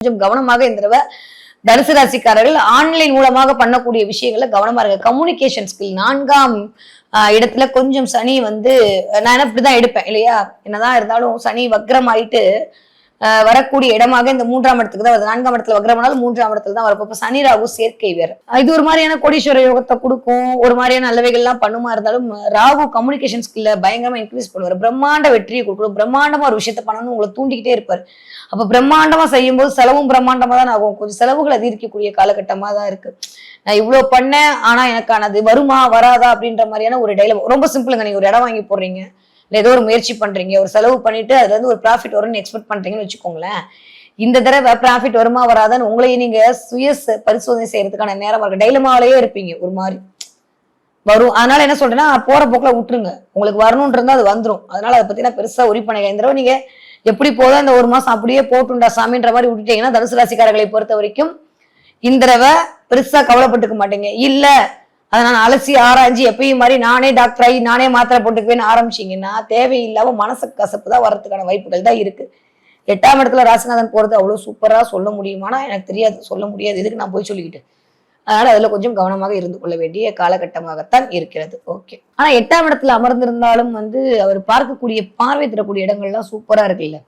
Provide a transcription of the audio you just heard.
கொஞ்சம் கவனமாக இந்த தடவை தனுசு ராசிக்காரர்கள் ஆன்லைன் மூலமாக பண்ணக்கூடிய விஷயங்கள்ல கவனமா இருக்க. கம்யூனிகேஷன் ஸ்கில் 4ஆம் இடத்துல கொஞ்சம் சனி வந்து நான் இப்படிதான் எடுப்பேன் இல்லையா. என்னதான் இருந்தாலும் சனி வக்ரம் ஆயிட்டு வரக்கூடிய இடமாக இந்த 3ஆம் இடத்துக்கு தான் வருது. 4ஆம் இடத்துல வக்ரமானாலும் 3ஆம் இடத்துல தான் வரப்போ சனி ராகு சேர்க்கை வேற. இது ஒரு மாதிரியான கோடீஸ்வர யோகத்தை கொடுக்கும், ஒரு மாதிரியான நல்லவைகள் எல்லாம் பண்ணுமா இருந்தாலும் ராகு கம்யூனிகேஷன் ஸ்கில்ல பயங்கரமா இன்க்ரீஸ் பண்ணுவார். பிரம்மாண்ட வெற்றியை கொடுக்கணும், பிரம்மாண்டமா ஒரு விஷயத்த பண்ணணும்னு உங்களை தூண்டிக்கிட்டே இருப்பாரு. அப்ப பிரம்மாண்டமா செய்யும் போது செலவும் பிரம்மாண்டமா தான் ஆகும். கொஞ்சம் செலவுகள் அதிகரிக்கக்கூடிய காலகட்டமா தான் இருக்கு. நான் இவ்வளவு பண்ணேன் ஆனா எனக்கானது வருமா வராதா அப்படின்ற மாதிரியான ஒரு டைலம். ரொம்ப சிம்பிளுங்க. நீங்க ஒரு இடம் வாங்கி போடுறீங்க, இல்லை ஏதோ ஒரு முயற்சி பண்றீங்க, ஒரு செலவு பண்ணிட்டு அதுல இருந்து ஒரு ப்ராஃபிட் வரும்னு எக்ஸ்பெக்ட் பண்றீங்கன்னு வச்சுக்கோங்களேன். இந்த தடவை ப்ராஃபிட் வருமா வராதான்னு உங்களையே நீங்க சுய பரிசோதனை செய்யறதுக்கான நேரமா இருக்கு. டைலமாலேயே இருப்பீங்க ஒரு மாதிரி வரும். அதனால என்ன சொல்றேன்னா, போற போக்குல விட்டுருங்க. உங்களுக்கு வரணும்னு இருந்தா அது வந்துடும். அதனால அதை பத்தி நான் பெருசா உரி பண்ணுங்க. இந்த தடவை நீங்க எப்படி போதும் இந்த ஒரு மாசம் அப்படியே போட்டுண்டா சாமின்ற மாதிரி விட்டுட்டீங்கன்னா தனுசு ராசிக்காரர்களை பொறுத்த வரைக்கும் இந்த தடவை பெருசா கவலைப்பட்டுக்க மாட்டீங்க. இல்ல அதை நான் அலசி ஆராய்ச்சி எப்பயும் மாதிரி நானே டாக்டர் ஆகி நானே மாத்திரை போட்டுக்குவேன்னு ஆரம்பிச்சிங்கன்னா தேவையில்லாம மனசு கசப்பு தான் வர்றதுக்கான வாய்ப்புகள் தான் இருக்கு. 8ஆம் இடத்துல ராசிநாதன் போறது அவ்வளவு சூப்பரா சொல்ல முடியுமானா எனக்கு தெரியாது, சொல்ல முடியாது. இதுக்கு நான் போய் சொல்லிக்கிட்டு. அதனால அதுல கொஞ்சம் கவனமாக இருந்து கொள்ள வேண்டிய காலகட்டமாகத்தான் இருக்கிறது. ஓகே. ஆனா 8ஆம் இடத்துல அமர்ந்திருந்தாலும் வந்து அவர் பார்க்கக்கூடிய பார்வை தரக்கூடிய இடங்கள்லாம் சூப்பரா இருக்குல்ல.